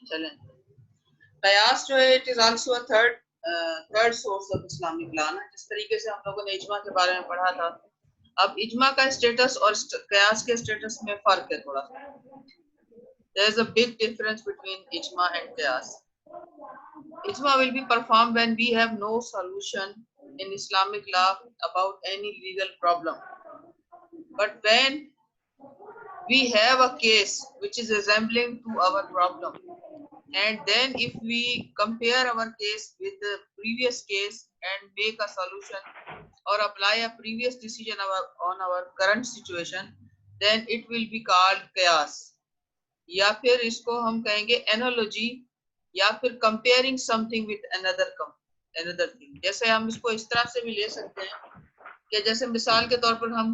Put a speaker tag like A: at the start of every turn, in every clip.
A: चलें, कयास जो है it is also a third source of Islamic law ना, जिस तरीके से हम लोगों ने इजमा के बारे में पढ़ा था। अब इजमा का स्टेटस और कयास के स्टेटस में फर्क है थोड़ा सा। There is a big difference between ijma and qiyas. Ijma will be performed when we have no solution in Islamic law about any legal problem. But when we have a case which is resembling to our problem, and then if we compare our case with the previous case and make a solution or apply a previous decision on our current situation, then it will be called qiyas. या फिर इसको हम कहेंगे analogy, या फिर comparing something with another thing. जैसे हम इसको इस तरह से भी ले सकते हैं कि जैसे मिसाल के तौर पर हम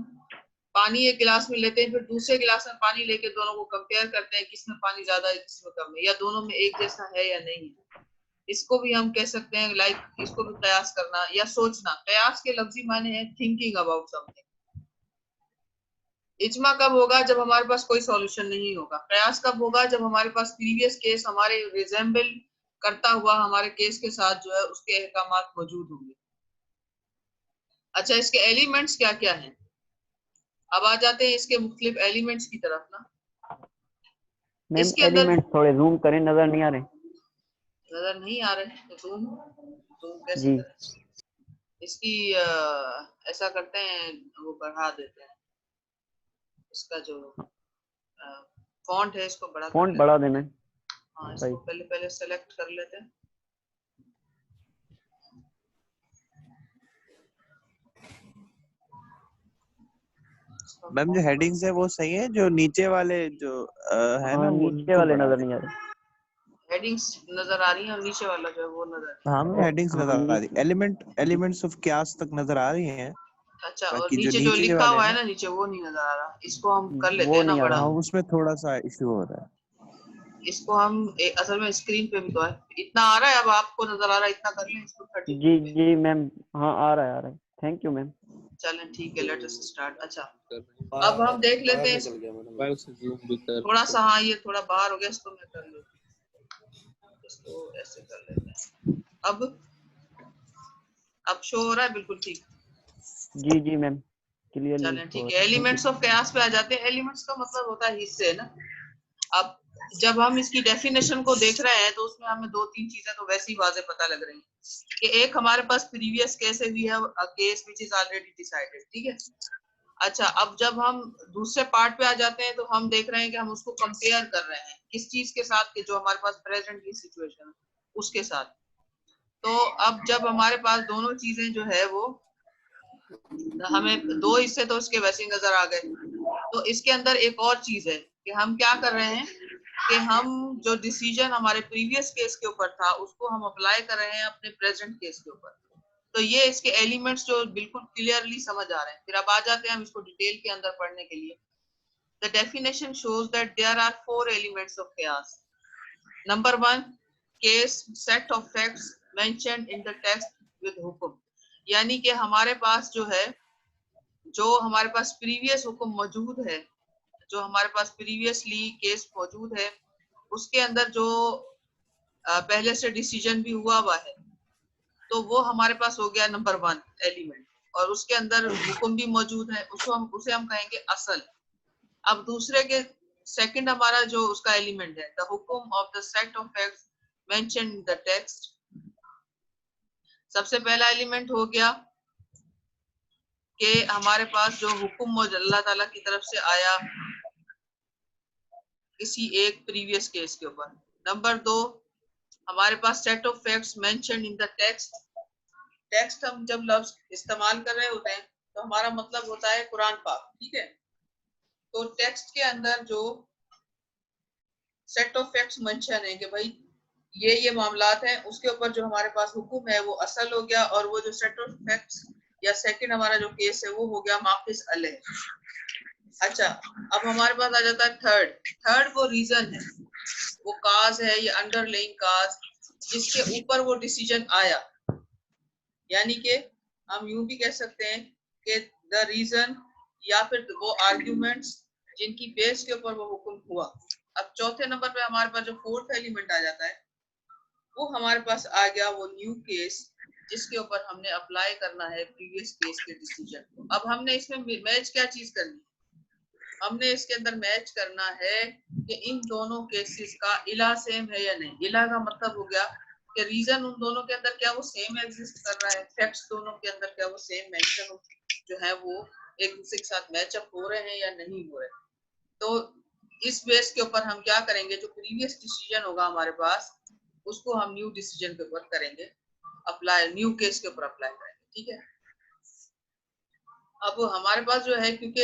A: पानी एक गिलास में लेते हैं, फिर दूसरे गिलास में पानी लेके दोनों को कंपेयर करते हैं, किसमें पानी ज्यादा है किसमें कम है, या दोनों में एक जैसा है या नहीं है। इसको भी हम कह सकते हैं इसको भी कयास करना या सोचना। कयास के लफ्जी माने हैं थिंकिंग अबाउट समथिंग। इजमा कब होगा? जब हमारे पास कोई सॉल्यूशन नहीं होगा। कयास कब होगा? जब हमारे पास प्रीवियस केस हमारे रिजेंबल करता हुआ हमारे केस के साथ जो है उसके अहकामात मौजूद होंगे। अच्छा, इसके एलिमेंट्स क्या क्या हैं? अब आ जाते हैं इसके मुख्तलिफ एलिमेंट्स की तरफ ना।
B: इसके एलिमेंट्स थोड़े जूम करें, नजर नहीं आ रहे।
A: नजर नहीं आ रहे तो जूम कैसे करें? इसकी ऐसा करते हैं, वो बढ़ा देते हैं, इसका जो फॉन्ट है इसको बढ़ा
B: देना है।
A: हाँ, इसको पहले सेलेक्ट कर लेते हैं।
C: मैम जो हेडिंग्स है वो सही है, जो नीचे वाले जो है ना,
B: नीचे वाले नजर नहीं आ रहे।
A: हेडिंग्स नजर आ रही है और नीचे वाला जो है वो नजर।
C: हाँ मैम, हेडिंग्स नजर आ रही है, एलिमेंट्स ऑफ क्यास तक नजर आ रही हैं।
A: अच्छा, और नीचे जो लिखा हुआ है ना नीचे, वो नहीं नजर आ रहा। इसको हम कर लेते हैं ना बड़ा।
C: हाँ, उसमें थोड़ा सा इशू हो रहा है।
A: इसको हम असल में स्क्रीन पे भी तो है, इतना आ रहा है। अब आपको नजर आ रहा है, इतना कर लें इसको 30।
B: जी मैम, हाँ आ रहा है। Thank you ma'am.
A: चलें ठीक है, लेट अस स्टार्ट। अच्छा, अब हम देख लेते हैं थोड़ा सा। हाँ, ये थोड़ा बाहर हो गया, इसको मैं कर लेता हूँ, इसको ऐसे कर लेते हैं। अब शो हो रहा है बिल्कुल ठीक?
B: जी मैम, क्लियरली।
A: चलें ठीक है, एलिमेंट्स ऑफ कयास पे आ जाते हैं। एलिमेंट्स का मतलब होता है हिस्से ना। अब जब हम इसकी डेफिनेशन को देख रहे हैं तो उसमें हमें दो तीन चीजें तो वैसे ही वाजे पता लग रही हैं कि एक हमारे पास प्रीवियस केस है, we have a case which is already decided, ठीक है। अच्छा, अब जब हम दूसरे पार्ट पे आ जाते हैं तो हम देख रहे हैं कि हम उसको कंपेयर कर रहे हैं किस चीज के साथ, के जो हमारे पास प्रेजेंटली सिचुएशन है उसके साथ। तो अब जब हमारे पास दोनों चीजें जो है वो, हमें दो हिस्से तो उसके वैसे ही नजर आ गए। तो इसके अंदर एक और चीज है कि हम क्या कर रहे हैं कि हम जो डिसीजन हमारे प्रीवियस केस के ऊपर था उसको हम अप्लाई कर रहे हैं अपने प्रेजेंट केस के ऊपर। तो ये इसके एलिमेंट्स जो बिल्कुल क्लियरली समझ आ रहे हैं। फिर अब आ जाते हैं हम इसको डिटेल के अंदर पढ़ने के लिए। The definition shows that there are 4 elements of कयास। Number 1, case set of facts mentioned in the text with हुक्म। यानी कि हमारे पास जो है, जो हमारे पास प्रीवियस हुक्म मौजूद है, जो हमारे पास प्रीवियसली केस मौजूद है, उसके अंदर जो पहले से डिसीजन भी हुआ है, तो वो हमारे पास हो गया नंबर 1 एलिमेंट। और उसके अंदर हुक्म भी मौजूद है, उसे हम कहेंगे असल। अब दूसरे के सेकंड हमारा जो उसका एलिमेंट है, द हुक्म of the set of facts mentioned in the text. सबसे पहला एलिमेंट हो गया कि हमारे पास जो हुक्म अल्लाह ताला की तरफ से आया किसी एक प्रीवियस केस के ऊपर। नंबर 2, हमारे पास set of facts mentioned in the text. Text हम जब लफ्ज इस्तेमाल कर रहे होते हैं तो हमारा मतलब होता है कुरान पाक, ठीक है। तो टेक्स्ट के अंदर जो सेट ऑफ फैक्ट्स मेंशन है कि भाई ये मामलात हैं, उसके ऊपर जो हमारे पास हुक्म है वो असल हो गया, और वो जो सेट ऑफ फैक्ट्स या सेकंड हमारा जो केस है वो हो गया माकिस अलैह। अच्छा, अब हमारे पास आ जाता है थर्ड वो रीजन है, वो काज है या अंडरलाइंग काज जिसके ऊपर वो डिसीजन आया। यानी कि हम यूं भी कह सकते हैं कि द रीजन या फिर वो आर्ग्यूमेंट्स जिनकी बेस के ऊपर वो हुक्म हुआ। अब चौथे नंबर पे हमारे पास जो फोर्थ एलिमेंट आ जाता है वो हमारे पास आ गया, वो न्यू केस जिसके ऊपर हमने अप्लाई करना है प्रीवियस केस के डिसीजन को। अब हमने इसमें मैच क्या चीज करनी है, हमने इसके अंदर मैच करना है कि इन दोनों केसेस का इला सेम है या नहीं। इला का मतलब हो गया कि रीजन उन दोनों के अंदर क्या वो सेम एग्जिस्ट कर रहा है, फैक्ट्स दोनों के अंदर क्या वो सेम मेंशन जो है वो एक दूसरे के साथ मैचअप हो रहे हैं या नहीं हो रहे। तो इस बेस के ऊपर हम क्या करेंगे, जो प्रीवियस डिसीजन होगा हमारे पास उसको हम न्यू डिसीजन के ऊपर करेंगे अप्लाई, न्यू केस के ऊपर अप्लाई करेंगे। ठीक है, अब हमारे पास जो है क्योंकि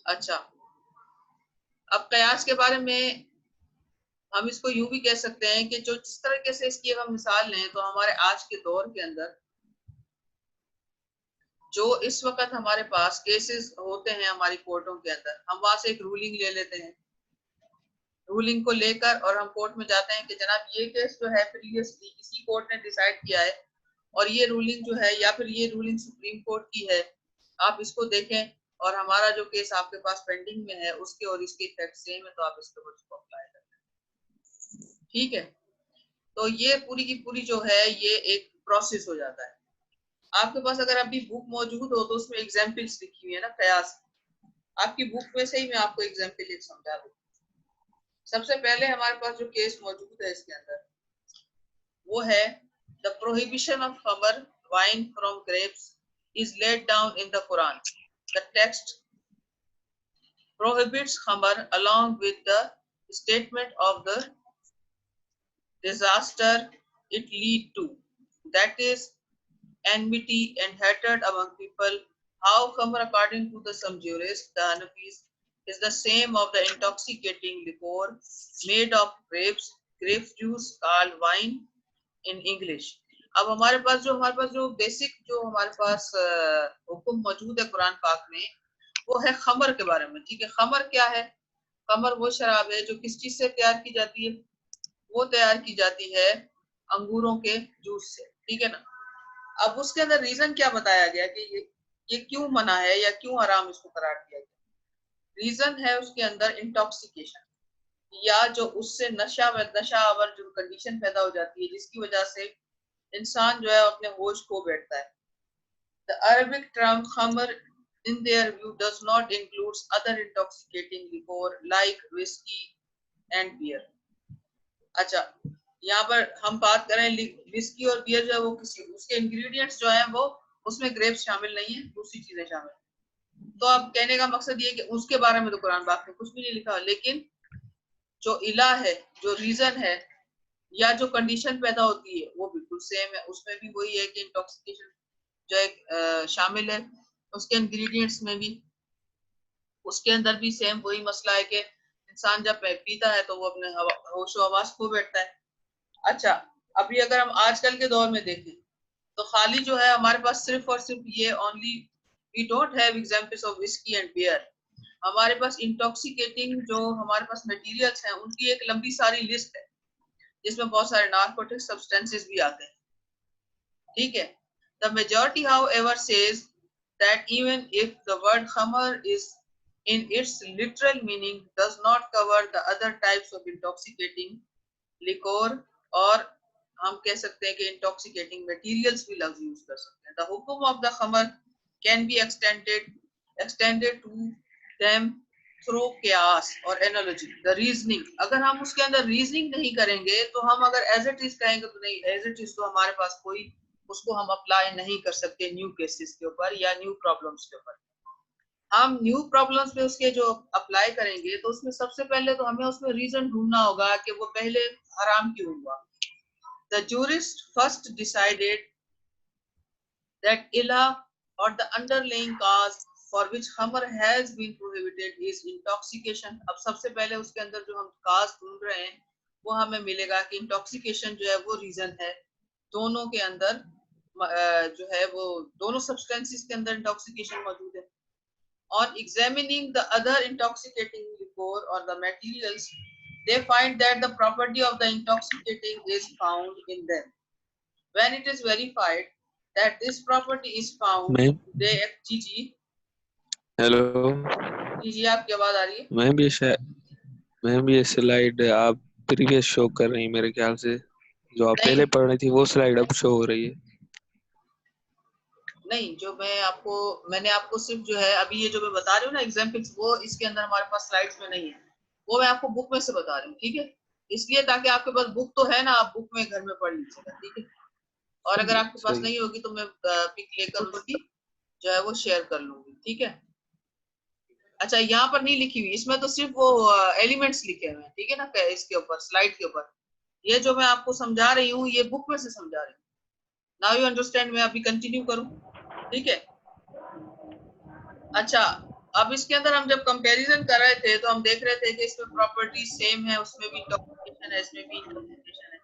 A: अच्छा, अब कयास के बारे में हम इसको यूं भी कह सकते हैं कि जो जिस तरीके से इसकी हम मिसाल लें तो हमारे आज के दौर के अंदर जो इस वक्त हमारे पास केसेस होते हैं हमारी कोर्टों के अंदर, हम वहां से एक रूलिंग ले लेते हैं, रूलिंग को लेकर और हम कोर्ट में जाते हैं कि जनाब ये केस जो है प्रीवियसली इसी कोर्ट ने डिसाइड किया है और ये रूलिंग जो है या फिर ये रूलिंग सुप्रीम कोर्ट की है, आप इसको देखें और हमारा जो केस आपके पास पेंडिंग में है उसके और इसके इफेक्ट सेम है तो आप इसके ऊपर इसको अप्लाई करें। ठीक है, तो ये पूरी की पूरी जो है ये एक प्रोसेस हो जाता है। आपके पास अगर अभी बुक मौजूद हो तो उसमें एग्जाम्पल्स लिखी हुई है ना कयास, आपकी बुक में से ही मैं आपको एग्जाम्पल एक समझा दूं। सबसे पहले हमारे पास जो केस मौजूद है इसके अंदर वो है the prohibition of Qamar wine from grapes is laid down in the Quran. The text prohibits khamar along with the statement of the disaster it lead to, that is enmity and hatred among people. How khamr, according to the some jurists, the Hanafis, is the same of the intoxicating liquor made of grapes, grape juice called wine in English. अब हमारे पास जो basic जो हमारे पास हुक्म मौजूद है कुरान पाक में वो है खमर के बारे में। ठीक है, खमर क्या है? खमर वो शराब है जो किस चीज से तैयार की जाती है, वो तैयार की जाती है अंगूरों के जूस से। ठीक है ना। अब उसके अंदर रीजन क्या बताया गया कि ये क्यों मना है या क्यों हराम इसको करार दिया गया। रीजन है उसके अंदर इंटॉक्सिकेशन, या जो उससे नशावर जो कंडीशन पैदा हो जाती है जिसकी वजह से इंसान जो है अपने होश खो बैठता है। The Arabic term khamr in their view does not include other intoxicating liquor like whiskey and beer. अच्छा, यहाँ पर हम बात करें विस्की और बियर जो है वो किसी उसके इंग्रेडिएंट्स जो है वो उसमें ग्रेप्स शामिल नहीं है, दूसरी चीजें शामिल। तो अब कहने का मकसद ये कि उसके बारे में तो कुरान पाक में कुछ भी नहीं लिखा, लेकिन जो इला है, जो रीजन है या जो कंडीशन पैदा होती है वो बिल्कुल सेम है। उसमें भी वही है कि इंटॉक्सिकेशन जो है शामिल है, उसके इंग्रेडिएंट्स में भी उसके अंदर भी सेम वही मसला है कि इंसान जब पीता है तो वो अपने होश हवास खो बैठता है। अच्छा, अभी अगर हम आजकल के दौर में देखें तो खाली जो है हमारे पास सिर्फ और सिर्फ ये only we don't have examples of whisky and beer. हमारे पास इंटॉक्सिकेटिंग जो हमारे पास मटेरियल्स हैं उनकी एक लंबी सारी लिस्ट है जिसमें बहुत सारे नार्कोटिक सब्सटेंसेस भी आते हैं। ठीक है, the majority however says that even if the word khamr is in its literal meaning does not cover the other types of intoxicating liquor, और हम कह सकते हैं कि intoxicating materials भी लफ्ज यूज कर सकते हैं। The hukum of the khamr can be extended to them through qiyas और analogy, the reasoning। अगर हम उसके अंदर रीजनिंग नहीं करेंगे तो हम अगर एज इट इज कहेंगे तो नहीं, एज इट इज तो हमारे पास कोई उसको हम अप्लाई नहीं कर सकते न्यू केसेस के ऊपर या न्यू प्रॉब्लम्स के ऊपर। हम न्यू प्रॉब्लम्स में उसके जो अप्लाई करेंगे तो उसमें सबसे पहले तो हमें उसमें रीजन ढूंढना होगा कि वो पहले हराम क्यों हुआ। The jurist first decided that ilah or the underlying cause for which khamr has been prohibited is intoxication। अब सबसे पहले उसके अंदर जो हम काज ढूंढ रहे हैं वो हमें मिलेगा कि इंटॉक्सिकेशन जो है वो रीजन है। दोनों के अंदर जो है वो दोनों सब्सटेंसेस के अंदर इंटॉक्सिकेशन मौजूद है। On examining the other intoxicating liquor or the materials, they find that the property of the intoxicating is found in them. When it is verified that this property is found, they
D: hello
A: जी जी, आपकी आवाज आ रही है।
D: Ma'am, ये slide आप previous show कर रही हैं मेरे ख्याल से। जो आप
A: नहीं
D: पहले पढ़ रही थी वो स्लाइड अब शो हो रही है।
A: नहीं, जो मैंने आपको सिर्फ जो है अभी ये जो मैं बता रही हूँ ना एग्जाम्पल्स, वो इसके अंदर हमारे पास स्लाइड्स में नहीं है, वो मैं आपको बुक में से बता रही हूँ, ठीक है। इसलिए ताकि आपके पास बुक तो है ना, आप बुक में घर में पढ़ लीजिएगा, ठीक है। और अगर आपके पास
D: सही।
A: नहीं होगी तो मैं पिक लेकर उसकी जो है वो शेयर कर लूंगी, ठीक है। अच्छा, यहाँ पर नहीं लिखी हुई, इसमें तो सिर्फ वो एलिमेंट्स लिखे हुए हैं, ठीक है ना, इसके ऊपर स्लाइड के ऊपर। ये जो मैं आपको समझा रही हूँ ये बुक में से समझा रही हूँ। Now you understand. मैं अभी कंटिन्यू करूँ, ठीक है। अच्छा, अब इसके अंदर हम जब कंपैरिजन कर रहे थे तो हम देख रहे थे कि इसमें प्रॉपर्टी सेम है, उसमें भी इंटॉक्सिकेशन है, इसमें भी इंटॉक्सिकेशन है।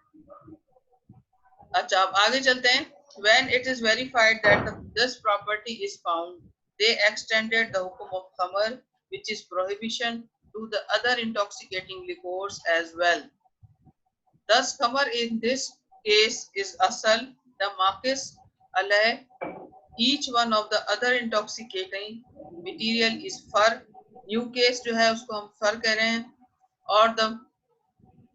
A: अच्छा, अब आगे चलते हैं। When it is verified that this property is found, they extended the hukum of khamar, which is prohibition, to the other intoxicating liquors as well. Thus, khamar in this case is asal, the maqis alay. Each one of the other intoxicating material is far. New case जो है उसको हम फर कह रहे हैं, और the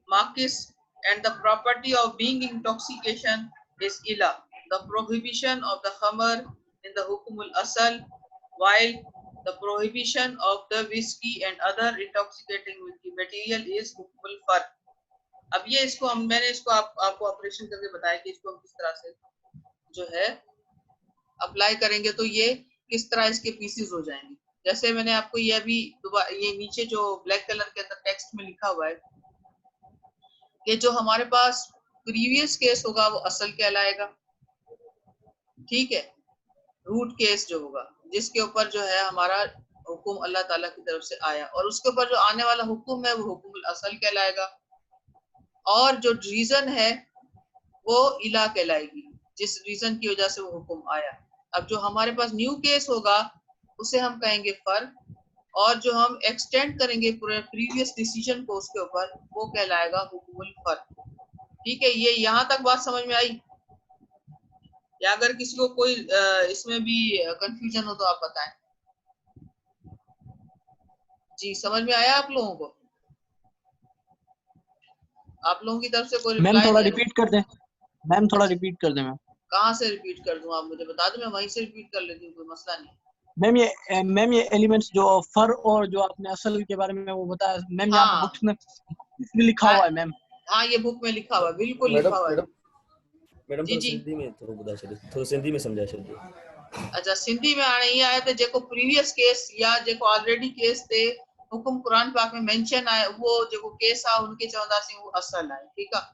A: maqis and the property of being intoxication is ila. The prohibition of the khamar in the hukumul asal, while the prohibition of the whiskey and other intoxicating material is hukumul far. अब ये इसको मैंने इसको आपको operation करके बताया कि इसको हम किस तरह से जो है अप्लाई करेंगे तो ये किस तरह इसके पीसेस हो जाएंगे। जैसे मैंने आपको ये अभी ये नीचे जो ब्लैक कलर के अंदर टेक्स्ट में लिखा हुआ है कि जो हमारे पास प्रीवियस केस होगा वो असल कहलाएगा, ठीक है। रूट केस जो होगा जिसके ऊपर जो है हमारा हुक्म अल्लाह ताला की तरफ से आया, और उसके ऊपर जो आने वाला हुक्म है वो हुक्म असल कहलाएगा, और जो रीजन है वो इला कहलाएगी, जिस रीजन की वजह से वो हुक्म आया। अब जो हमारे पास न्यू केस होगा उसे हम कहेंगे फर्क, और जो हम एक्सटेंड करेंगे पूरे प्रीवियस डिसीजन को उसके ऊपर वो कहलाएगा हुक्मुल फर्क, ठीक है। ये यहाँ तक बात समझ में आई, या अगर किसी को कोई इसमें भी कंफ्यूजन हो तो आप बताएं। जी, समझ में आया आप लोगों को? आप लोगों की तरफ से कोई
E: मैम
A: रिप्लाई
E: थोड़ा
A: नहीं है?
E: रिपीट कर दें। मैम थोड़ा
A: अच्छा,
E: रिपीट कर दें मैम।
A: कहाँ से रिपीट कर दूं? आप मुझे बता दो, मैं वहीं से रिपीट कर लेती हूँ, कोई मसला नहीं।
E: मैम ये एलिमेंट्स जो फर और जो आपने असल के बारे में वो बताया मैम, यहाँ पे
A: हाँ
E: बुक्स में लिखा
A: हाँ
E: हुआ है मैम।
A: हाँ, ये बुक में लिखा हुआ है, बिल्कुल
F: मैडम
A: लिखा हुआ है।
F: मैडम मैडम
A: जी
F: थोड़ा
A: जी।
F: सिंधी में थोड़ा ॿुधाए छॾियो, थोरो सिंधी में सम्झाए छॾियो।
A: अच्छा, सिंधी में हाणे ईअं आहे त जेको प्रीवियस केस या जेको ऑलरेडी केस ते हुकुम क़ुरान पाक में मेंशन आहे, उहो जेको केस आहे हुनखे चवंदासीं उहो असल आहे, ठीकु आहे।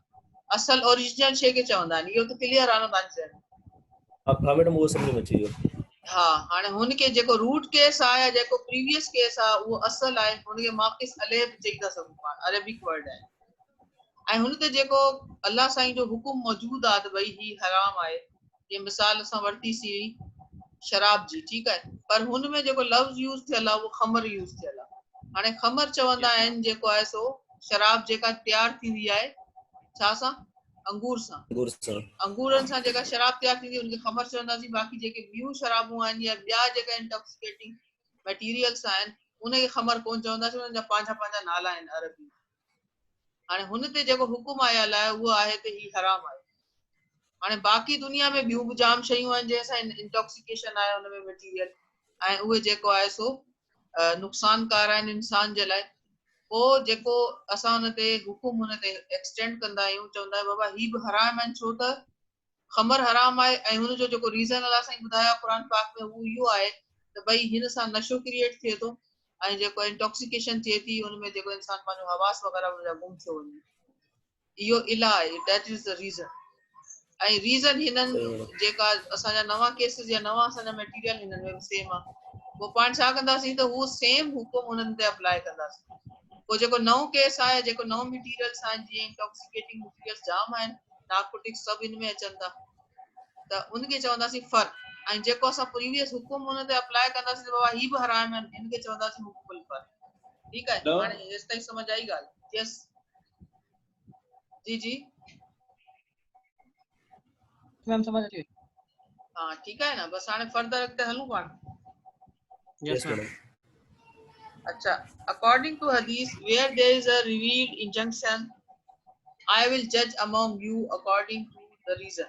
A: असल ओरिजिनल शइ खे चवंदा आहिनि, इहो त क्लियर आहे न तव्हांजे ज़हन में?
F: हा मैडम उहो सम्झ में अची वियो।
A: हा, हाणे हुनखे जेको रूट केस आहे या जेको प्रीवियस केस आहे उहो असल आहे, हुनखे माकिस अलेब चई था सघूं पाण, अरेबिक वर्ड आहे। ऐं हुन ते जेको अल्लाह साईं जो हुकुम मौजूद आहे त भई ही हराम आहे, ये मिसाल असां वरितीसीं शराब जी, ठीक है। पर हुन में जेको लफ्ज़ यूज़ थियल आहे वो खमर यूज़ थियल आहे। हाणे खमर चवंदा आहिनि जेको आहे सो शराब जेका तयार थींदी आहे छा सां? अंगूर सां। अंगूरनि सां जेका शराब तयार थींदी आहे उनखे खमर चवंदासीं। बाक़ी जेके ॿियूं शराबूं आहिनि या ॿिया जेका इंटॉक्सिकेटिंग मटीरियल्स आहिनि उनखे खमर कोन चवंदासीं, उन्हनि जा पंहिंजा पंहिंजा नाला आहिनि अरबी। हाणे हुन ते जेको हुकुम आयल आहे उहो आहे त ही हराम आहे। हाणे बाक़ी दुनिया में ॿियूं बि जाम शयूं आहिनि जंहिंसां इंटॉक्सिकेशन आहे हुन में मटीरियल, ऐं उहे जेको आहे सो नुक़सानकार आहिनि इंसान जे लाइ। पोइ जेको असां हुन ते हुकुम हुन ते एक्सटेंड कंदा आहियूं, चवंदा आहियूं बाबा ही बि हराम आहिनि, छो त खमर हराम आहे, ऐं हुनजो जेको रीज़न अलाह साईं ॿुधायो क़ुरान पाक में उहो इहो आहे त भई हिन सां नशो क्रिएट थिए थो, ऐं जेको इंटॉक्सिकेशन थिए थी हुनमें जेको इंसान पंहिंजो हवास वग़ैरह हुनजा गुम थियो वञे, इहो इला आहे, दैट इज़ द रीज़न। ऐं रीज़न हिननि जेका असांजा नवां केसिस या नवां असांजा मटीरियल हिननि में सेम आहे, पोइ पाण छा कंदासीं त उहो सेम हुकुम हुननि ते अप्लाई कंदासीं। पोइ जेको नओं केस आहे, जेको नओं मटीरियल्स आहिनि, जीअं इंटॉक्सिकेटिंग मटीरियल्स जाम आहिनि, नार्कोटिक्स सभु हिन में अचनि था, त उनखे चवंदासीं फर्क। ऐं जेको असां प्रीवियस हुकुम हुन ते अप्लाई कंदासीं त बाबा ही बि हराम आहिनि, हिनखे चवंदासीं हुकुमुल फर्क, ठीकु आहे। हाणे हेसि ताईं समझ आई ॻाल्हि? यस, जी जी,
E: मैम समझ अची।
A: हाँ ठीक है ना। बस हाणे फर्दर अॻिते हलूं पाण।
E: Yes, ma'am.
F: madam.
A: Acha, according to hadith, where there is a revealed injunction, I will judge among you according to the reason.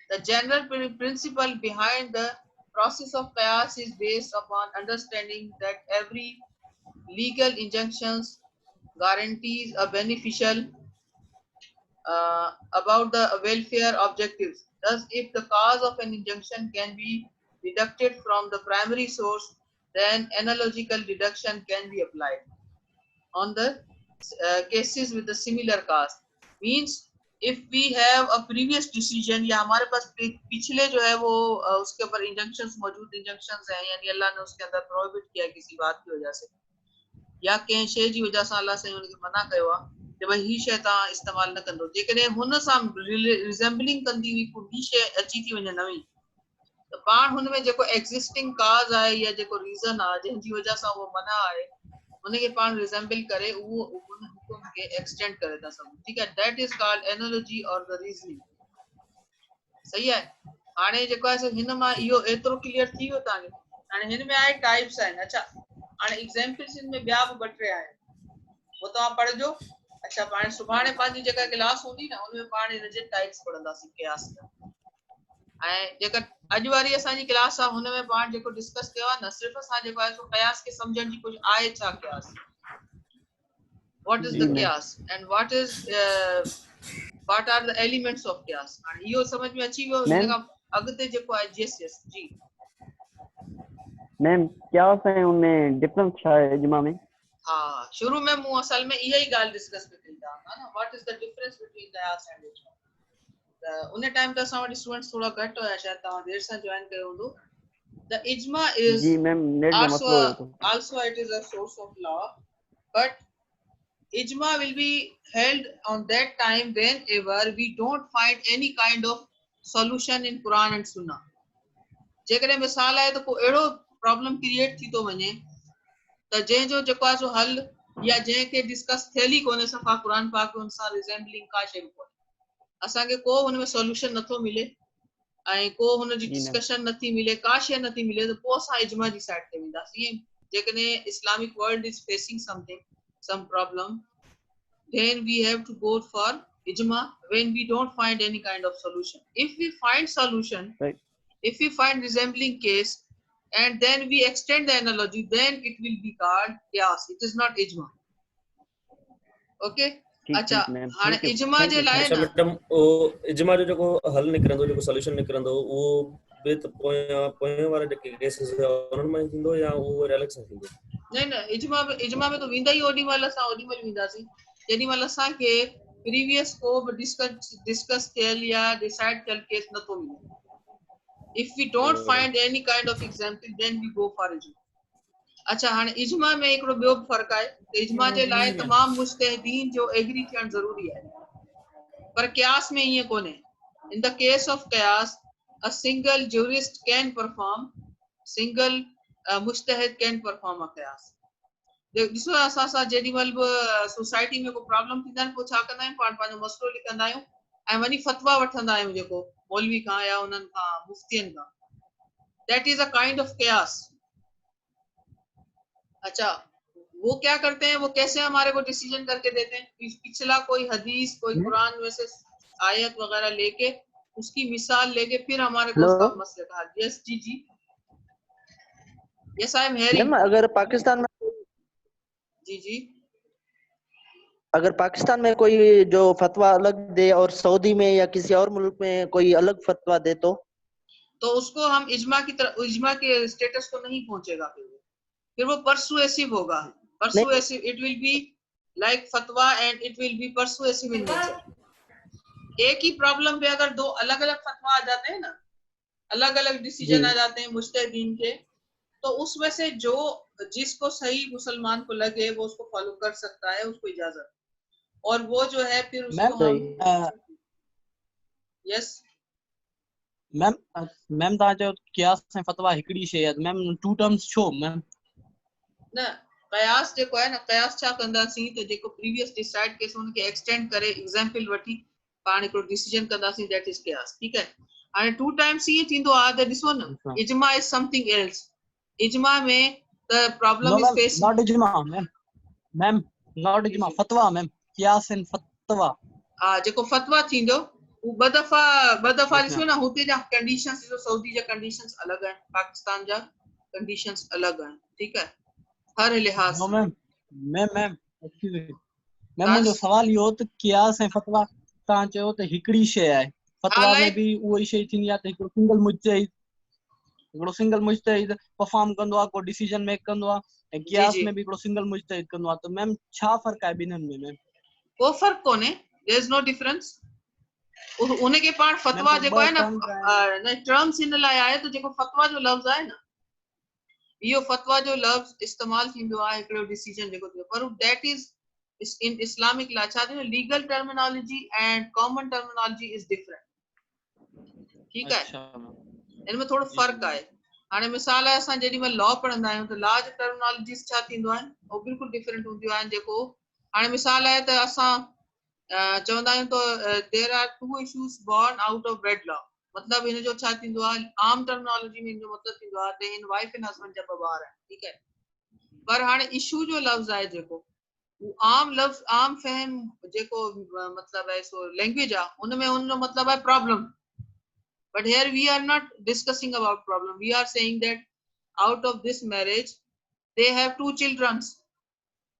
A: The general principle behind the process of qiyas is based upon understanding that every legal injunctions guarantees a beneficial about the welfare objectives. Thus, if the cause of an injunction can be deducted from the primary source, then analogical deduction can be applied on the cases with the similar cause. Means if we have a previous decision या हमारे पास पिछले जो है वो उसके ऊपर injunctions मौजूद injunctions हैं यानी अल्लाह ने उसके अंदर prohibit किया किसी बात की वजह से या कंहिं शइ जी वजह सां अल्लाह साईं उनखे मना कयो आहे कि भई ही शइ तव्हां इस्तेमाल न कंदो जेकॾहिं हुन सां रिज़ेम्बलिंग कंदी हुई को ॿी शइ अची थी वञे नवीं त पाण हुन में जेको एग्ज़िस्टिंग काज़ आहे या जेको रीज़न आहे जंहिंजी वजह सां उहो मना आहे उनखे पाण रिज़ेम्बल करे उहो उन हुकुम खे एक्सटेंड करे था सघूं ठीकु आहे दैट इज़ कॉल्ड एनालॉजी और द रीज़निंग सही आहे हाणे जेको आहे हिन मां इहो एतिरो क्लियर थी वियो तव्हांखे हाणे हिन में आहे टाइप्स आहिनि अच्छा हाणे एग्जांपल्स में ॿिया बि ॿ टे आहिनि वो तव्हां पढ़जो अच्छा पाण सुभाणे पंहिंजी जेका क्लास हूंदी न उनमें पाण हिन जे टाइप्स पढ़ंदासीं क़यास जा ऐं जेका अॼु वारी असांजी क्लास आहे हुन में पाण जेको डिस्कस कयो आहे न सिर्फ़ु असां जेको आहे सो क़यास खे सम्झण जी कुझु आहे छा क़यास व्हाट इज द क़यास and what are the elements of क़यास हाणे इहो समझ में अची वियो हिन खां अॻिते जेको आहे यस यस जी
B: मैम क़यास है उनमें डिफरेंस छा है इजमा में
A: हाँ शुरू में मूं असल में इहा ई ॻाल्हि डिस्कस पे कई था ना what is the difference between क़यास एंड इजमा त उन टाइम त असां वटि स्टूडेंट्स थोड़ा घटि हुया शायद तव्हां देर सां जॉइन कयो हूंदो द इजमा इज
B: जी मैम नेट जो मसलो हुयो तो
A: also it is a source of law but ijma will be held on that time whenever we don't find any kind of solution in Quran and Sunnah जेकॾहिं मिसाल आहे त को अहिड़ो प्रॉब्लम क्रिएट थी थो वञे त जंहिंजो जेको आहे सो हल या जंहिंखे डिस्कस थियल ई कोन्हे सफ़ा क़ुर पाक में सां रिज़ेम्बलिंग का शइ कोन्हे असांखे को हुन में सॉल्यूशन नथो मिले ऐं को हुन जी डिस्कशन नथी मिले का शइ नथी मिले त पोइ असां इजमा जी साइड ते वेंदासीं ईअं जेकॾहिं Islamic world is facing something some problem then we have to go for ijma when we don't find any kind of solution if we find solution
B: right.
A: if we find resembling case and then we extend the analogy then it will be called qiyas it is not ijma okay अच्छा हाणे इजमा जे लाइ
F: अच्छा madam ओ इजमा जो जेको हल निकरंदो जेको solution निकरंदो उहो बे त पोइ वारा जेके केसेस उन्हनि में थींदो या उहो अलॻि सां थींदो
A: न इजमा में तो वेंदा ई ओडी महिल असां ओडी महिल वेंदासीं जेॾी महिल असांखे प्रीवियस को बि डिस्कस थियल या डिसाइड थियल केस नथो मिले if we don't find any kind of example then we go for इजमा अच्छा हाणे इजमा में हिकिड़ो ॿियो बि फ़र्क़ु आहे त इजमा जे लाइ तमामु मुज्तहिदीन जो एग्री थियणु ज़रूरी आहे पर क़यास में ईअं कोन्हे इन द केस ऑफ क़यास a single jurist can perform single मुज्तहिद कैन परफॉर्म अ क़यास ॾिसो असां जेॾी महिल बि सोसाइटी में को प्रॉब्लम थींदा आहिनि पोइ छा कंदा आहियूं पाण पंहिंजो मसइलो लिखंदा आहियूं ऐं वञी फतवा वठंदा आहियूं जेको मौलवी खां या उन्हनि खां मुफ्तियनि खां that is a kind of क़यास अच्छा वो क्या करते हैं वो कैसे हमारे को डिसीजन करके देते हैं पिछला कोई हदीस कोई कुरान में से आयत वगैरह लेके उसकी मिसाल लेके फिर हमारे को उसका मसले का यस जी जी यस आई एम हियरिंग
G: अगर पाकिस्तान में
A: जी जी
G: अगर पाकिस्तान में कोई जो फतवा अलग दे और सऊदी में या किसी और मुल्क में कोई अलग फतवा दे तो
A: उसको हम इजमा की तरफ इजमा के स्टेटस को नहीं पहुंचेगा फिर वो परसुएसिव होगा persuasive it will be like फतवा and it will be persuasive in nature एक ही प्रॉब्लम पे अगर दो अलग अलग फतवा आ जाते हैं ना अलग अलग डिसीजन आ जाते हैं मुज्तहिदीन के तो उसमें से जो जिसको सही मुसलमान को लगे वो उसको फॉलो कर सकता है उसको इजाजत और वो जो है फिर उसको हम यस
E: मैम ता जो क़यास से फतवा हिकड़ी शे है मैम टू टर्म्स छो मैम
A: न क़यास जेको है न क़यास छा कंदासीं त जेको प्रीवियस डिसाइड केस उनके एक्सटेंड करे एग्जांपल वठी पाण हिकड़ो डिसीजन कंदासीं दैट इज क़यास ठीक है हाणे टू टाइम्स ये थींदो आ त ॾिसो न इजमा इज समथिंग एल्स इजमा में the problem
E: No,
A: is
E: ma'am,
A: facing
E: not ijma, ma'am. Ma'am, not ijma. Fatwa, ma'am. Qiyas and fatwa.
A: जेको फतवा थींदो वो ॿ दफ़ा
E: Yes,
A: ॾिसो
E: ma'am.
A: न हुते जा कंडीशंस ॾिसो सऊदी जा कंडीशंस अलॻि आहिनि पाकिस्तान जा कंडीशंस अलॻि आहिनि ठीकु आहे हर लिहाज़
E: No,
A: सां
E: ma'am. Ma'am, excuse me. Ma'am,
A: तव्हां
E: मुंहिंजो सवाल इहो त क़ियास ऐं फतवा तव्हां चयो त हिकिड़ी शइ आहे फतवा में
A: लाइक
E: बि उहा ई शइ थींदी आहे त हिकिड़ो सिंगल मुजतहिद परफॉर्म कंदो आहे को डिसीजन मेक कंदो आहे ऐं
A: जी
E: क़ियास
A: जी
E: में बि हिकिड़ो सिंगल मुजतहिद कंदो आहे त मैम छा फ़र्क़ु आहे ॿिन्हिनि में मैम?
A: को फ़र्क़ु कोन्हे देयर इज नो डिफरेंस उनखे पाण
E: मैम
A: फतवा
E: पर
A: जेको आहे
E: ॿ टर्म्स आहिनि।
A: न टर्म्स हिन लाइ आहे त जेको फतवा जो लफ़्ज़ आहे न इहो फतवा जो लफ़्ज़ इस्तेमालु थींदो आहे हिकिड़ो डिसीजन जेको थियो पर that is in Islamic law छा थींदो legal terminology and common terminology is different ठीकु आहे
E: अच्छा मैम
A: हिन में थोरो
E: जी
A: फ़र्क़ु आहे हाणे मिसाल आहे असां जेॾी महिल लॉ पढ़ंदा आहियूं त लॉ जी टर्मिनोलॉजीस छा थींदो आहे उहो बिल्कुलु डिफरेंट हूंदियूं आहिनि जेको हाणे मिसाल आहे त असां चवंदा आहियूं त there are two issues born out of wedlock मतलब हिन जो छा थींदो आहे आम टर्मिनोलॉजी में हिन जो मतिलबु थींदो आहे त हिन वाइफ एंड हस्बैंड जा ॿ ॿार आहिनि ठीकु आहे पर हाणे इशू जो लफ़्ज़ आहे जेको वो आम लफ़्ज़ आम फहम जेको मतिलबु आहे सो लैंग्वेज आहे उनमें उनजो मतिलबु आहे problem but here we are not discussing about problem we are saying that out of this marriage they have 2 children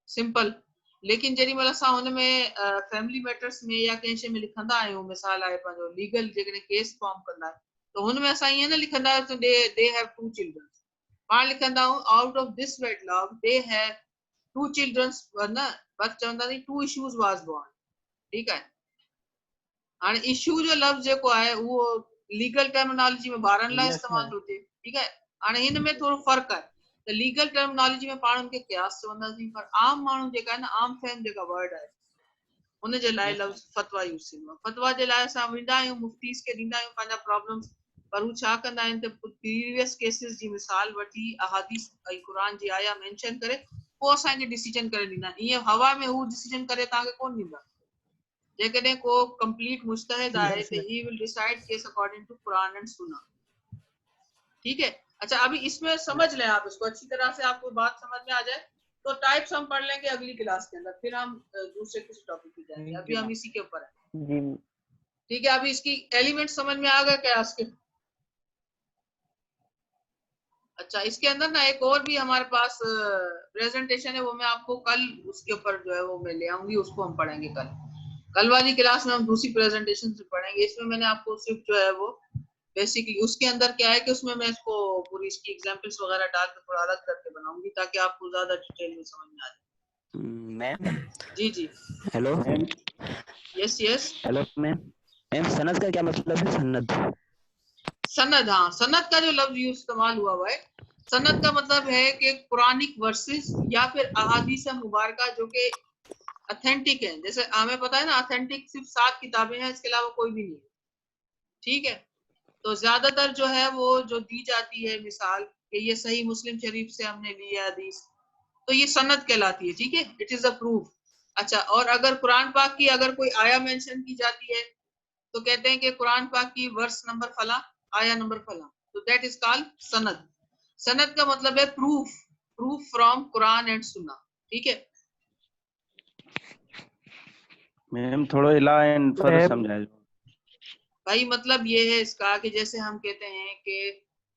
A: simple लेकिन जेॾी महिल असां हुन में फैमिली मैटर्स में या कंहिं शइ में लिखंदा आहियूं मिसाल आहे पंहिंजो लीगल जेकॾहिं केस फॉर्म कंदा आहियूं त हुन में असां ईअं न लिखंदा आहियूं त दे हैव 2 चिल्ड्रन पाण लिखंदा आहियूं out of this wedlock they have 2 children न बस चवंदासीं 2 इशूज़ वाज बॉर्न ठीकु आहे हाणे इशू जो लफ़्ज़ जेको आहे उहो लीगल टर्मिनोलॉजी में ॿारनि लाइ
E: यस
A: इस्तेमालु
E: मैम
A: थो थिए ठीकु आहे हाणे हिन में थोरो फ़र्क़ु आहे त लीगल टर्मिनोलॉजी में पाण हुनखे क़यास चवंदासीं पर आम माण्हू जेका आहे न आम फहम जेका वर्ड आहे उनजे लाइ
E: यस मैम
A: लफ़्ज़ फतवा यूज़ थींदो आहे फतवा जे लाइ असां वेंदा आहियूं मुफ्तीस खे ॾींदा आहियूं पंहिंजा प्रॉब्लम्स पर हू छा कंदा आहिनि त प्रीवियस केसिस जी मिसाल वठी अहादीस ऐं क़ुरान जी आया मेंशन करे पोइ असांखे डिसीजन करे ॾींदा आहिनि ईअं हवा में हू डिसीजन करे तव्हांखे कोन ॾींदा जेकॾहिं को कंप्लीट मुस्तहिद आहे
E: यस
A: तो he will decide case according to Quran and Sunnah ठीक है अच्छा अभी इसमें समझ लें आप इसको अच्छी तरह से आपको बात समझ में आ जाए तो टाइप्स हम पढ़ लेंगे अगली क्लास के अंदर फिर हम दूसरे किसी टॉपिक पे जाएंगे अभी हम इसी के ऊपर है
B: जी
A: ठीक है अभी इसकी एलिमेंट समझ में आ गए क्या इसके अच्छा इसके अंदर ना एक और भी हमारे पास प्रेजेंटेशन है वो मैं आपको कल उसके ऊपर जो है वो मैं ले आऊंगी उसको हम पढ़ेंगे कल वाली क्लास में हम दूसरी प्रेजेंटेशन से पढ़ेंगे इसमें मैंने आपको सिर्फ जो है वो बेसिकली उसके अंदर क्या है कि उसमें मैं इसको पूरी इसकी एग्जांपल्स वगैरह डाल के थोड़ा अलग करके बनाऊंगी ताकि आपको ज्यादा डिटेल में समझ में आ जाए
B: मैम
A: जी जी
B: hello ma'am
A: yes yes
B: hello ma'am ma'am सनद का क्या मतलब है सनद
A: सनद हाँ सनद का जो लफ्ज यूज इस्तेमाल हुआ है सनद का मतलब है कि कुरानिक वर्सेस या फिर अहादीस मुबारका जो कि ऑथेंटिक है जैसे हमें पता है ना ऑथेंटिक सिर्फ 7 किताबें हैं इसके अलावा कोई भी नहीं ठीक है तो ज्यादातर जो है वो जो दी जाती है मिसाल कि ये सही मुस्लिम शरीफ से हमने ली है हदीस तो ये सनद कहलाती है ठीक है इट इज अ प्रूफ अच्छा और अगर कुरान पाक की अगर कोई आया मेंशन की जाती है तो कहते हैं कि कुरान पाक की वर्स नंबर फला आया नंबर फला तो दैट इज कॉल्ड सनद सनद का मतलब है proof from Quran and Sunnah ठीक है
C: मैम थोड़ा इला एंड फर्दर समझाइए
A: भाई मतलब ये है इसका कि जैसे हम कहते हैं कि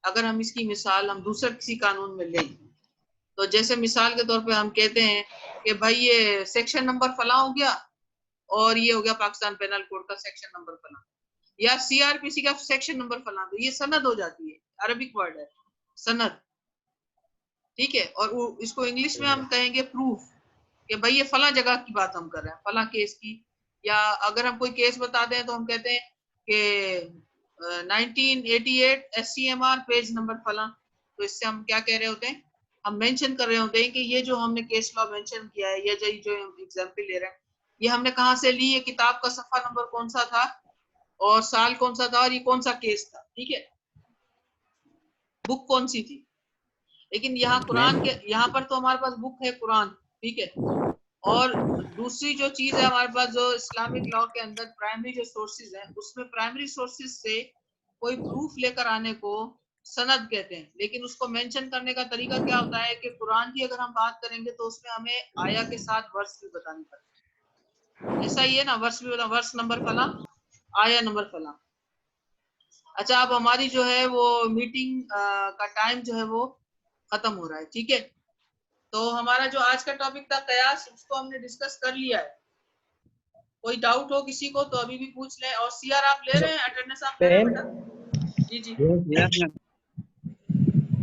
A: अगर हम इसकी मिसाल हम दूसरे किसी कानून में लें तो जैसे मिसाल के तौर पे हम कहते हैं कि भाई ये सेक्शन नंबर फला हो गया और ये हो गया पाकिस्तान पेनल कोड का सेक्शन नंबर फला या सीआरपीसी का सेक्शन नंबर फला तो ये सनद हो जाती है अरबिक वर्ड है सनद ठीक है और इसको इंग्लिश में हम कहेंगे प्रूफ कि भाई ये फला जगह की बात हम कर रहे हैं फला केस की या अगर हम कोई केस बता दें तो हम कहते हैं कि 1988 SCMR पेज नंबर फला तो इससे हम क्या कह रहे होते हैं हम मेंशन कर रहे होते हैं कि ये जो हमने केस लॉ मेंशन किया है या जो एग्जांपल ले रहे हैं ये हमने कहाँ से ली है किताब का सफा नंबर कौन सा था और साल कौन सा था और ये कौन सा केस था ठीक है बुक कौन सी थी लेकिन यहाँ कुरान के यहाँ पर तो हमारे पास बुक है कुरान ठीक है और दूसरी जो चीज है हमारे पास जो इस्लामिक लॉ के अंदर प्राइमरी जो सोर्सेज हैं उसमें प्राइमरी सोर्सेज से कोई प्रूफ लेकर आने को सनद कहते हैं, लेकिन उसको मेंशन करने का तरीका क्या होता है कि कुरान की अगर हम बात करेंगे तो उसमें हमें आया के साथ वर्स भी बतानी पड़ती है। ऐसा ही है ना, वर्स भी बता, वर्स नंबर फला, आया नंबर फला। अच्छा, अब हमारी जो है वो मीटिंग का टाइम जो है वो खत्म हो रहा है, ठीक है। तो हमारा जो आज का टॉपिक था कयास, उसको हमने डिस्कस कर लिया है। कोई डाउट हो किसी को तो अभी भी पूछ लें। और सीआर आप ले रहे हैं, अटेंडेंस आप ले रहे हैं बेटा? जी जी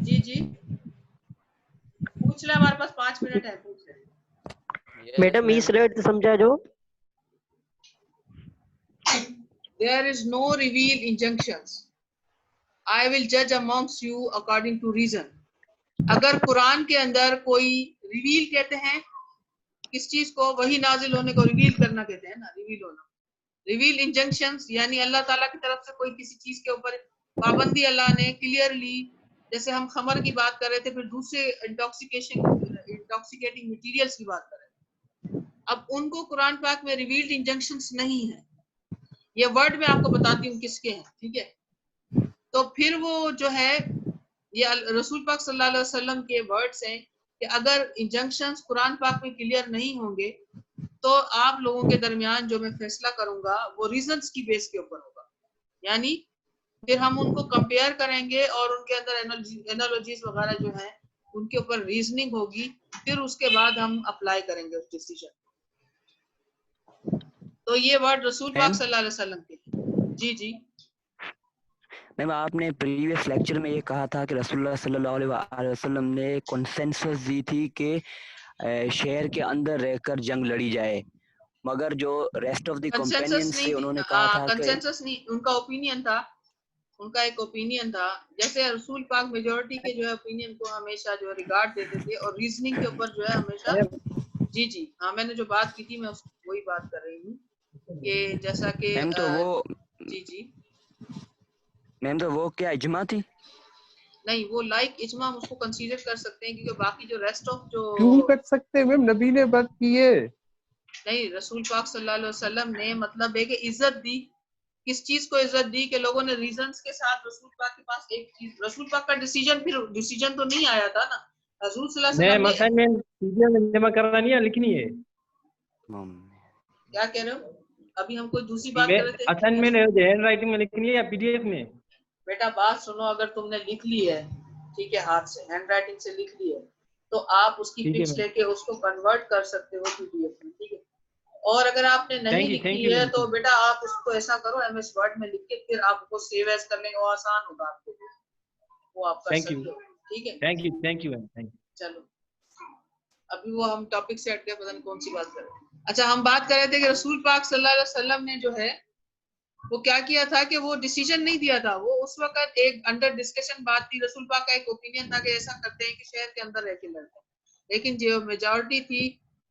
A: जी जी, पूछ ले, हमारे पास 5 मिनट है, पूछ ले।
G: मैडम इस रेट समझा जो
A: There is no reveal injunctions. I will judge amongst you according to reason. अगर कुरान के अंदर कोई रिवील कहते हैं किस चीज को, वही नाजिल होने को रिवील करना कहते हैं ना, रिवील होना। रिवील इंजंक्शंस यानी अल्लाह ताला की तरफ से कोई किसी चीज के ऊपर पाबंदी अल्लाह ने क्लियरली, जैसे हम खमर की बात कर रहे थे, फिर दूसरे इंटॉक्सिकेटिंग मटेरियल्स की बात कर रहे थे। अब उनको कुरान पाक में रिवील्ड इंजंक्शंस नहीं है। ये वर्ड मैं आपको बताती हूँ किसके हैं, ठीक है। तो फिर वो जो है ये रसूल पाक सल्लल्लाहु अलैहि वसल्लम के वर्ड्स हैं कि अगर इंजंक्शंस कुरान पाक में क्लियर नहीं होंगे तो आप लोगों के दरमियान जो मैं फैसला करूंगा वो रीजंस की बेस के ऊपर होगा। यानी फिर हम उनको कंपेयर करेंगे और उनके अंदर एनालॉजीज वगैरह जो हैं उनके ऊपर रीजनिंग होगी, फिर उसके बाद हम अप्लाई करेंगे उस डिसीजन। तो ये वर्ड रसूल पाक सल्लल्लाहु अलैहि वसल्लम के। जी जी
B: मैम, आपने प्रीवियस लेक्चर में ये कहा था कि रसूलुल्लाह सल्लल्लाहु अलैहि वसल्लम ने कंसेंसस दी थी कि शहर के अंदर रहकर जंग लड़ी जाए, मगर जो रेस्ट ऑफ द कंपेनियंस थे उन्होंने कहा था कि
A: कंसेंसस नहीं, उनका ओपिनियन था, उनका एक ओपिनियन था। जैसे रसूल पाक मेजॉरिटी के जो है ओपिनियन को हमेशा जो है रिगार्ड देते थे और रीजनिंग के ऊपर जो है हमेशा। जी जी हाँ, मैंने जो बात की थी मैं वही बात कर रही हूँ कि जैसा कि
B: मैम तो वो
A: जी जी
B: मैम तो वो क्या इजमा थी?
A: नहीं, वो लाइक इजमा हम उसको कंसीडर कर सकते हैं, क्योंकि बाकी जो रेस्ट ऑफ जो
H: क्यों कर सकते हैं मैम, नबी ने बात की है।
A: नहीं, रसूल पाक सल्लल्लाहु अलैहि वसल्लम ने मतलब है कि इज्जत दी। किस चीज को इज्जत दी कि लोगों ने रीजंस के साथ रसूल पाक के पास एक चीज, रसूल पाक का डिसीजन तो नहीं आया था ना। हजूर सल्लल्लाहु अलैहि वसल्लम ने
I: असाइनमेंट पीडीएफ में जमा करवानी है, लिखनी है।
A: क्या कह रहे हो? अभी हम कोई दूसरी बात कर रहे थे।
I: असाइनमेंट हैंड राइटिंग में लिखनी है या पीडीएफ में?
A: बेटा बात सुनो, अगर तुमने लिख ली है, ठीक है, हाथ से हैंड राइटिंग से लिख ली है, तो आप उसकी
I: ठीक है
A: पिक्स लेके उसको कन्वर्ट कर सकते हो पीडीएफ में, ठीक है। और अगर आपने नहीं लिखी है तो बेटा आप उसको ऐसा करो, एमएस वर्ड में लिख के फिर आप उसको सेव एज कर लेंगे, वो आसान होगा आपके लिए, वो आप कर सकते हो, ठीक है।
I: Thank you thank you.
A: चलो, अभी वो हम टॉपिक से हट गए, पता नहीं कौन सी बात कर रहे हैं। अच्छा, हम बात कर रहे थे कि रसूल पाक सल्लल्लाहु अलैहि वसल्लम ने जो है वो क्या किया था कि वो डिसीजन नहीं दिया था। वो उस वक्त एक अंडर डिस्कशन बात थी। रसूल पाक का एक ओपिनियन था कि ऐसा करते हैं कि शहर के अंदर रह के लड़ते हैं, लेकिन जो मेजॉरिटी थी,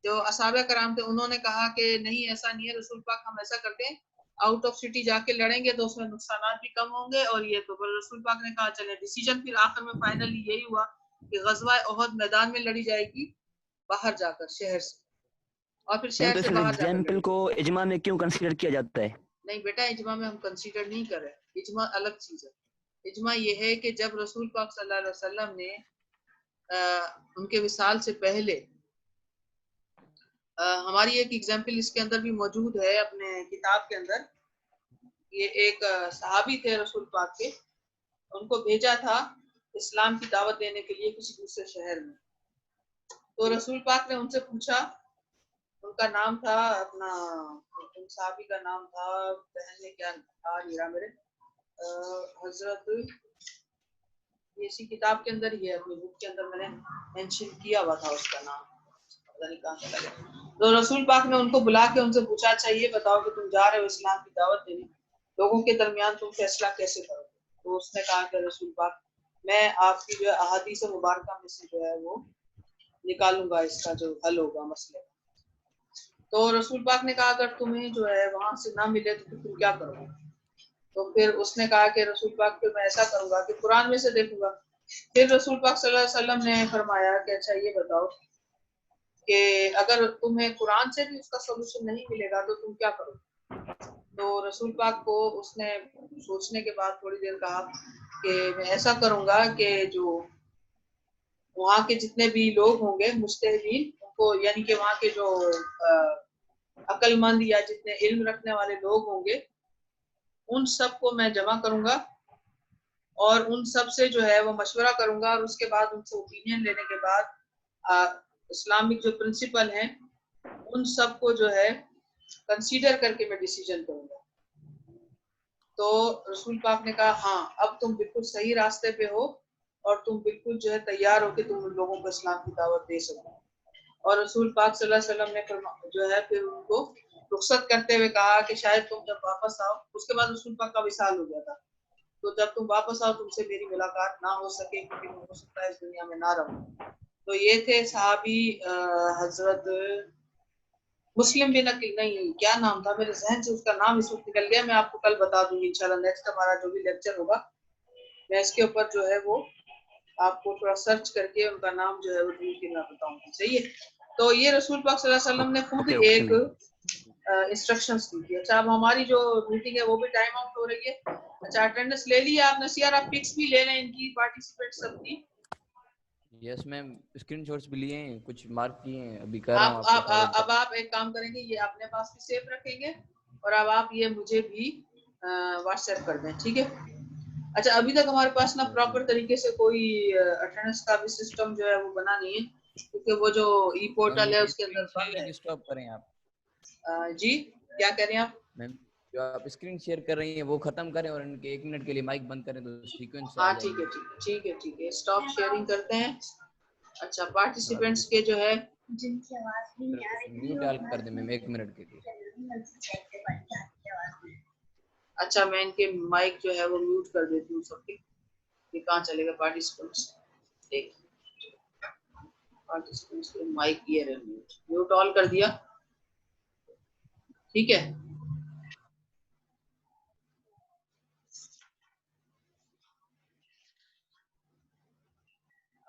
A: जो असहाबा कराम थे, उन्होंने कहा कि नहीं ऐसा नहीं है रसूल पाक, हम ऐसा करते हैं आउट ऑफ सिटी जाके लड़ेंगे तो उसमें नुकसान भी कम होंगे। और ये तो फिर रसूल पाक ने कहा चले, डिसीजन फिर आखिर में फाइनली यही हुआ कि गजवा ओहद मैदान में लड़ी जाएगी, बाहर जाकर शहर से, और फिर शहर से बाहर जाकर
B: एग्जाम्पल को इजमा में क्यों कंसीडर किया जाता है?
A: नहीं बेटा, इजमा में हम कंसीडर नहीं कर रहे, इजमा अलग चीज है। इजमा ये है कि जब रसूल पाक सल्लल्लाहु अलैहि वसल्लम ने उनके विसाल से पहले, हमारी एक एग्जाम्पल इसके अंदर भी मौजूद है अपने किताब के अंदर। ये एक सहाबी थे रसूल पाक के, उनको भेजा था इस्लाम की दावत देने के लिए किसी दूसरे शहर में। तो रसूल पाक ने उनसे पूछा, उनका नाम था अपना, उन सहाबी का नाम था, बहन ने क्या था हीरा मेरे, हजरत, ये इसी किताब के अंदर ही है, अपनी बुक के अंदर मैंने मेंशन किया हुआ था उसका नाम, पता नहीं कहाँ चला गया। तो रसूल पाक ने उनको बुला के उनसे पूछा, अच्छा ये बताओ कि तुम जा रहे हो इस्लाम की दावत देने, लोगों के दरमियान तुम फैसला कैसे करोगे? तो उसने कहा कि रसूल पाक, मैं आपकी जो है अहादीस मुबारका में से जो है वो निकालूंगा इसका जो हल होगा मसले। तो रसूल पाक ने कहा अगर तुम्हें जो है वहां से ना मिले तो तुम क्या करोगे? तो फिर उसने कहा कि रसूल पाक, फिर मैं ऐसा करूंगा कि कुरान में से देखूंगा। फिर रसूल पाक सल्लल्लाहु अलैहि वसल्लम ने फरमाया कि अच्छा ये बताओ कि अगर तुम्हें कुरान से भी उसका सोल्यूशन नहीं मिलेगा तो तुम क्या करोगे? तो रसूल पाक को उसने सोचने के बाद थोड़ी देर कहा कि मैं ऐसा करूंगा कि जो वहाँ के जितने भी लोग होंगे मुस्तहिदीन उनको, यानी कि वहाँ के जो अक्लमंद या जितने इल्म रखने वाले लोग होंगे उन सबको मैं जमा करूंगा और उन सब से जो है वो मशवरा करूंगा और उसके बाद उनसे ओपिनियन लेने के बाद इस्लामिक जो प्रिंसिपल हैं उन सबको जो है कंसीडर करके मैं डिसीजन करूंगा। तो रसूल पाक ने कहा हाँ अब तुम बिल्कुल सही रास्ते पे हो और तुम बिल्कुल जो है तैयार हो कि तुम उन लोगों को इस्लाम की दावत दे सको। और रसूल पाक सल्लल्लाहु अलैहि वसल्लम ने जो है फिर उनको रुखसत करते हुए कहा कि शायद तुम जब वापस आओ, उसके बाद रसूल पाक का विसाल हो गया था, तो जब तुम वापस आओ तुमसे मेरी मुलाकात ना हो सके क्योंकि मैं हो सकता है इस दुनिया में ना रहूं। तो ये थे सहाबी हजरत मुस्लिम बिन अकील, नहीं क्या नाम था मेरे जहन से उसका नाम इस वक्त निकल गया, मैं आपको कल बता दूंगी इंशाल्लाह। नेक्स्ट हमारा जो भी लेक्चर होगा मैं इसके ऊपर जो है वो आपको थोड़ा सर्च करके उनका नाम जो है वो ढूंढ के मैं बताऊंगी। सही है। तो ये रसूल पाक सल्लल्लाहु अलैहि वसल्लम ने खुद एक इंस्ट्रक्शंस दी थी। अच्छा अब हमारी जो मीटिंग है वो भी टाइम आउट हो रही है। अच्छा अटेंडेंस ले ली आपने? सीआर आप पिक्स भी ले लें इनकी, पार्टिसिपेंट सबकी।
J: यस मैम, स्क्रीनशॉट्स भी लिए हैं, कुछ मार्क किए हैं, अभी कर रहा हूं आपको।
A: अब आप एक काम करेंगे, ये अपने पास भी सेव रखेंगे और अब आप ये मुझे भी व्हाट्सएप कर दें, ठीक है। अच्छा अभी तक हमारे पास ना प्रॉपर तरीके से कोई अटेंडेंस का भी सिस्टम जो है वो बना नहीं है क्योंकि वो जो ई पोर्टल है उसके अंदर बंद है।
J: स्टॉप करें आप।
A: जी क्या कह रहे हैं आप?
J: मैम जो आप स्क्रीन शेयर कर रही हैं वो खत्म करें और इनके 1 मिनट के लिए माइक बंद करें तो सीक्वेंस
A: हाँ ठीक है ठीक है ठीक है ठीक है, स्टॉप शेयरिंग करते हैं। अच्छा पार्टिसिपेंट्स के जो है
K: जिनकी आवाज भी नहीं आ रही
J: म्यूट डाल कर दें मैम 1 मिनट के लिए।
A: अच्छा मैं इनके माइक जो है वो म्यूट कर देती हूँ सबके। ये कहाँ चलेगा पार्टिसिपेंट्स? एक पार्टिसिपेंट्स के माइक ये रहे, म्यूट ऑल कर दिया, ठीक है।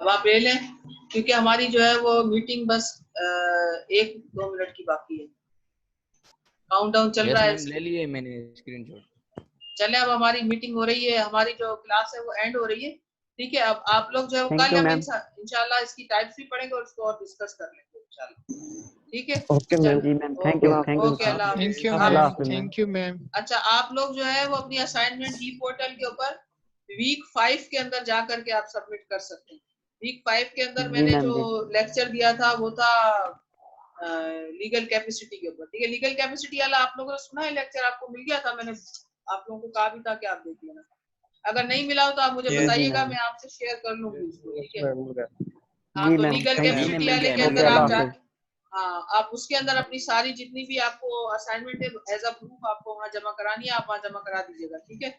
A: अब आप ले लें क्योंकि हमारी जो है वो मीटिंग बस 1-2 मिनट की बाकी है। काउंटडाउन चल रहा है।
J: ले लिए मैंने स्क्रीनशॉट।
A: चले अब हमारी मीटिंग हो रही है, हमारी जो क्लास है वो एंड हो रही है, ठीक है। अब आप लोग जो है कल हम इंशाल्लाह इसकी टाइप्स भी पढ़ेंगे और उसको और डिस्कस कर लेंगे इंशाल्लाह, ठीक है।
L: ओके मैम जी ma'am, thank you ma'am,
A: okay
L: thank you ma'am.
A: अच्छा आप लोग जो है वो अपनी असाइनमेंट ई पोर्टल के ऊपर वीक 5 के अंदर जा करके आप सबमिट कर सकते हैं। वीक 5 के अंदर मैंने जो लेक्चर दिया था वो था लीगल कैपेसिटी के ऊपर, ठीक है। लीगल कैपेसिटी वाला आप लोगों ने सुना है लेक्चर? आपको मिल गया था? मैंने आप लोगों को कहा भी था कि आप देख लेना, अगर नहीं मिला हो तो आप मुझे बताइएगा, मैं आपसे शेयर कर लूंगी उसको, ठीक है। हाँ तो लीगल कैपेसिटी वाले के अंदर आप जाके, हाँ आप उसके अंदर अपनी सारी जितनी भी आपको असाइनमेंट है एज अ प्रूफ आपको वहाँ जमा करानी है, आप वहाँ जमा करा दीजिएगा, ठीक है।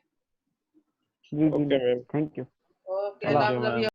L: जी जी थैंक यू।
A: ओके अल्लाह हाफ़िज़।